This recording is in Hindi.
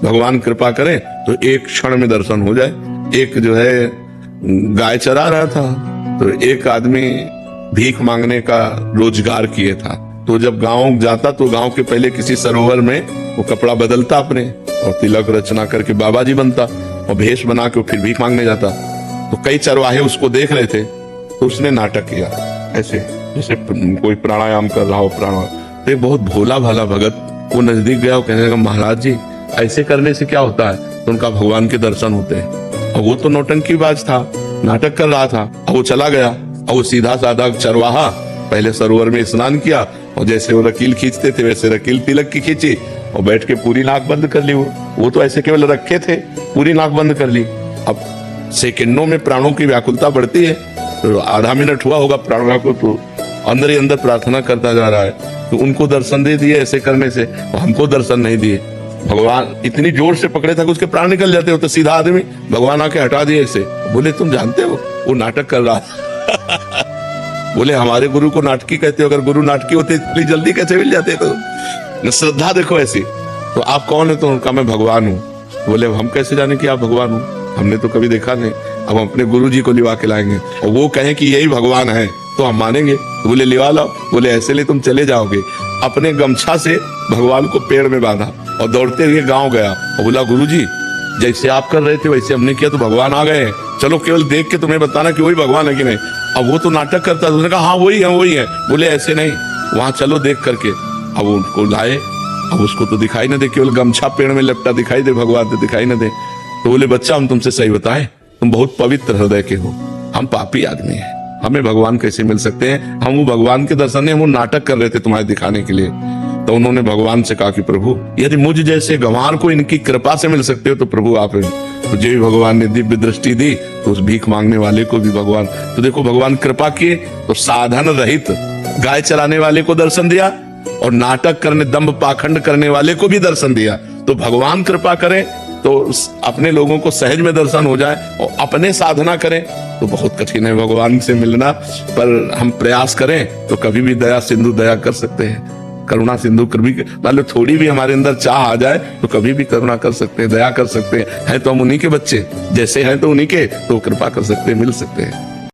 भगवान कृपा करे तो एक क्षण में दर्शन हो जाए। एक जो है गाय चरा रहा था तो एक आदमी भीख मांगने का रोजगार किए था, तो जब गांव जाता तो गांव के पहले किसी सरोवर में वो कपड़ा बदलता अपने और तिलक रचना करके बाबा जी बनता और भेष बना के फिर भीख मांगने जाता। तो कई चरवाहे उसको देख रहे थे तो उसने नाटक किया ऐसे जैसे कोई प्राणायाम कर रहा हो तो एक बहुत भोला भाला भगत वो नजदीक गया और कहने लगा महाराज जी ऐसे करने से क्या होता है? तो उनका भगवान के दर्शन होते हैं। और वो तो नौटंकीबाज था, नाटक कर रहा था, और वो चला गया और वो सीधा साधा चरवाहा पहले सरोवर में स्नान किया और जैसे वो रकील खींचते थे वैसे रकील तिलक की खींची और बैठ के पूरी नाक बंद कर ली। वो तो ऐसे केवल रखे थे, पूरी नाक बंद कर ली। अब सेकंडों में प्राणों की व्याकुलता बढ़ती है, तो आधा मिनट हुआ होगा प्राण व्याकुल, तो अंदर ही अंदर प्रार्थना करता जा रहा है। तो उनको दर्शन दे दिए ऐसे करने से और हमको दर्शन नहीं दिए। भगवान इतनी जोर से पकड़े था कि उसके प्राण निकल जाते हो, तो सीधा आदमी भगवान आके हटा दिए ऐसे। बोले तुम जानते हो वो नाटक कर रहा। बोले हमारे गुरु को नाटकी कहते हो, अगर गुरु नाटकी होते इतनी जल्दी कैसे मिल जाते? तो श्रद्धा देखो ऐसी। तो आप कौन है? तो उनका मैं भगवान हूँ। बोले हम कैसे जाने कि आप भगवान हो, हमने तो कभी देखा नहीं। अब हम अपने गुरु जी को लिवा के लाएंगे और वो कहें कि यही भगवान है तो हम मानेंगे। तो बोले लिवा लाओ। बोले ऐसे ले तुम चले जाओगे। अपने गमछा से भगवान को पेड़ में बांधा और दौड़ते हुए गांव गया और बोला गुरुजी जैसे आप कर रहे थे वैसे हमने किया तो भगवान आ गए हैं, चलो केवल देख के तुम्हें बताना कि वही भगवान है कि नहीं। अब वो तो नाटक करता था, उसने कहा हाँ वही है वही है। बोले ऐसे नहीं, वहां चलो देख करके। अब उनको लाए, अब उसको तो दिखाई न दे, केवल गमछा पेड़ में लपटा दिखाई दे, भगवान तो दिखाई न दे। तो बोले बच्चा हम तुमसे सही बताएं, तुम बहुत पवित्र हृदय के हो, हम पापी आदमी हैं, हमें भगवान कैसे मिल सकते हैं? हम वो भगवान के दर्शन नहीं, हम वो नाटक कर रहे थे तुम्हारे दिखाने के लिए। तो उन्होंने भगवान से कहा कि प्रभु यदि मुझ जैसे गंवार को इनकी कृपा से मिल सकते हो तो प्रभु आप हैं। तो जो भगवान ने दिव्य दृष्टि दी तो उस भीख मांगने वाले को भी भगवान, तो देखो भगवान कृपा किए तो साधन रहित गाय चराने वाले को दर्शन दिया और नाटक करने दंभ पाखंड करने वाले को भी दर्शन दिया। तो भगवान कृपा करे तो अपने लोगों को सहज में दर्शन हो जाए और अपने साधना करें तो बहुत कठिन है भगवान से मिलना, पर हम प्रयास करें तो कभी भी दया सिंधु दया कर सकते हैं। करुणा सिंधु कभी मान लो थोड़ी भी हमारे अंदर चाह आ जाए तो कभी भी करुणा कर सकते हैं, दया कर सकते हैं। तो हम उन्हीं के बच्चे, जैसे हैं तो उन्हीं के, तो कृपा कर सकते हैं, मिल सकते हैं।